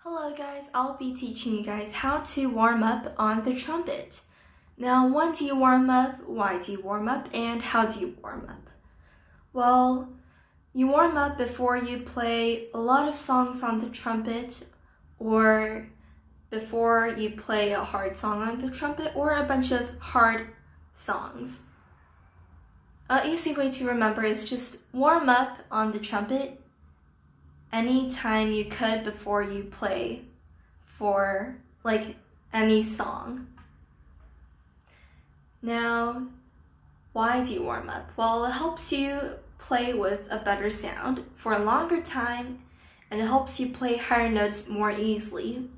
Hello guys, I'll be teaching you guys how to warm up on the trumpet. Now, when do you warm up, why do you warm up, and how do you warm up? Well, you warm up before you play a lot of songs on the trumpet, or before you play a hard song on the trumpet, or a bunch of hard songs. An easy way to remember is just warm up on the trumpet anytime you could before you play for like any song. Now, why do you warm up? Well, it helps you play with a better sound for a longer time, and it helps you play higher notes more easily.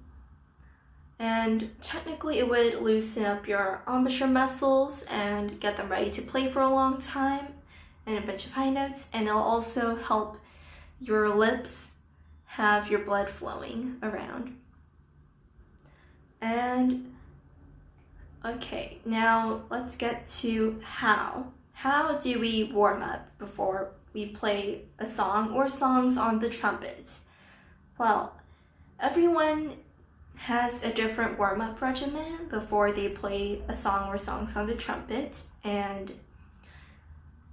And technically it would loosen up your embouchure muscles and get them ready to play for a long time and a bunch of high notes, and it'll also help your lips have your blood flowing around. And okay, now let's get to how. How do we warm up before we play a song or songs on the trumpet? Well, everyone has a different warm-up regimen before they play a song or songs on the trumpet, and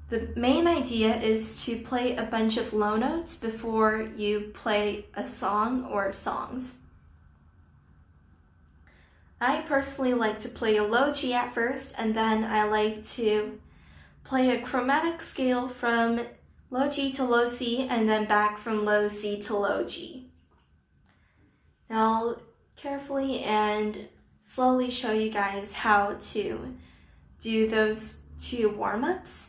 the main idea is to play a bunch of low notes before you play a song or songs. I personally like to play a low G at first, and then I like to play a chromatic scale from low G to low C, and then back from low C to low G. Now I'll carefully and slowly show you guys how to do those two warm-ups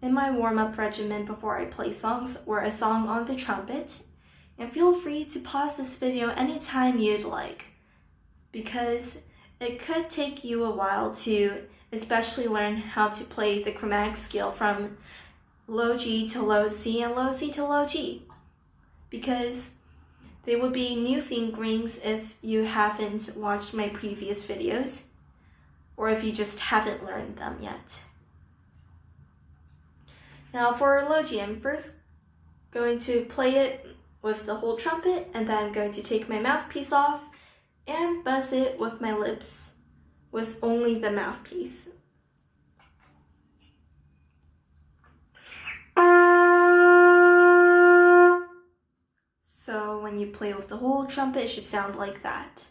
in my warm-up regimen before I play songs or a song on the trumpet. And feel free to pause this video anytime you'd like, because it could take you a while to especially learn how to play the chromatic scale from low G to low C and low C to low G, because they would be new fingerings if you haven't watched my previous videos, or if you just haven't learned them yet. Now for low G, I'm first going to play it with the whole trumpet, and then I'm going to take my mouthpiece off and buzz it with my lips with only the mouthpiece. So when you play with the whole trumpet, it should sound like that.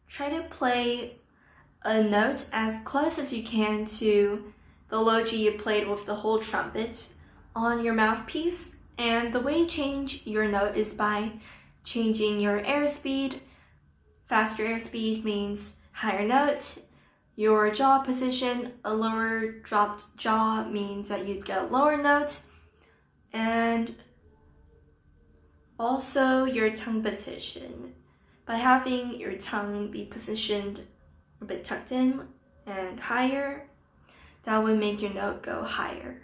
Try to play a note as close as you can to the low G you played with the whole trumpet on your mouthpiece. And the way you change your note is by changing your airspeed. Faster airspeed means higher note. Your jaw position, a lower dropped jaw means that you'd get a lower note. And also your tongue position. By having your tongue be positioned a bit tucked in and higher, that would make your note go higher.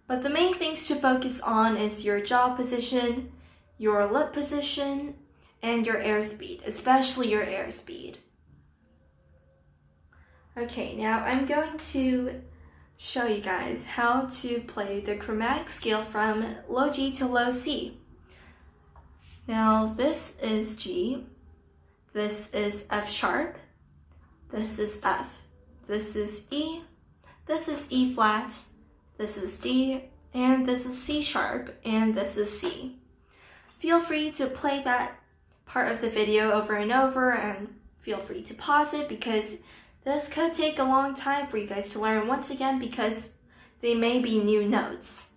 But the main things to focus on is your jaw position, your lip position, and your airspeed, especially your airspeed. Okay, now I'm going to show you guys how to play the chromatic scale from low G to low C. Now this is G, this is F sharp, this is F, this is E, this is E flat, this is D, and this is C sharp, and this is C. Feel free to play that part of the video over and over, and feel free to pause it, because this could take a long time for you guys to learn once again, because they may be new notes.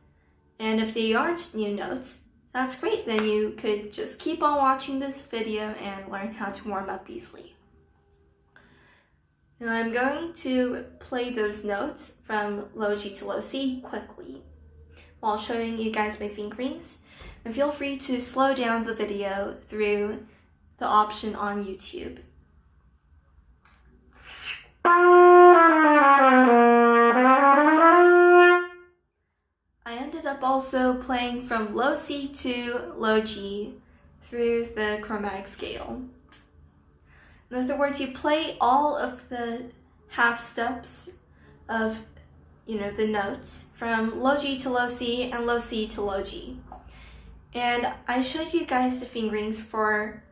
And if they aren't new notes, that's great, then you could just keep on watching this video and learn how to warm up easily. Now I'm going to play those notes from low G to low C quickly while showing you guys my fingerings, and feel free to slow down the video through the option on YouTube. I ended up also playing from low C to low G through the chromatic scale. In other words, you play all of the half steps of the notes from low G to low C and low C to low G. And I showed you guys the fingerings for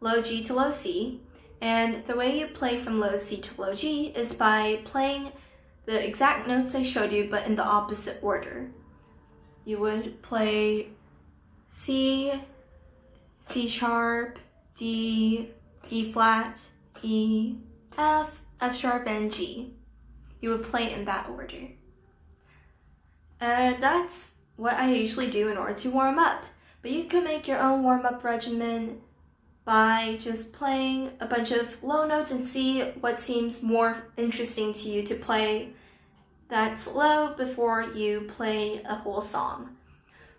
low G to low C, and the way you play from low C to low G is by playing the exact notes I showed you but in the opposite order. You would play C, C sharp, D, E flat, E, F, F sharp, and G. You would play in that order. And that's what I usually do in order to warm up. But you can make your own warm-up regimen by just playing a bunch of low notes and see what seems more interesting to you to play that's low before you play a whole song.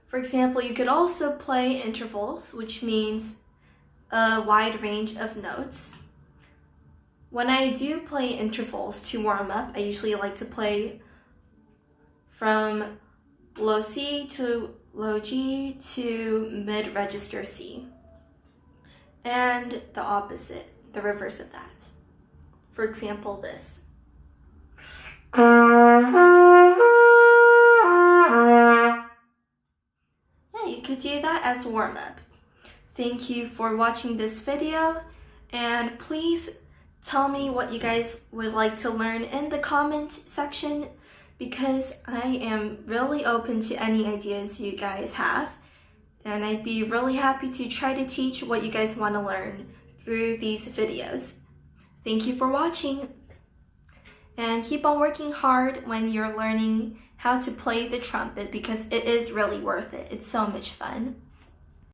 For example, you could also play intervals, which means a wide range of notes. When I do play intervals to warm up, I usually like to play from low C to low G to mid-register C. And the opposite, the reverse of that. For example, this. Yeah, you could do that as warm-up. Thank you for watching this video, and please tell me what you guys would like to learn in the comment section, because I am really open to any ideas you guys have, and I'd be really happy to try to teach what you guys want to learn through these videos. Thank you for watching, and keep on working hard when you're learning how to play the trumpet, because it is really worth it. It's so much fun.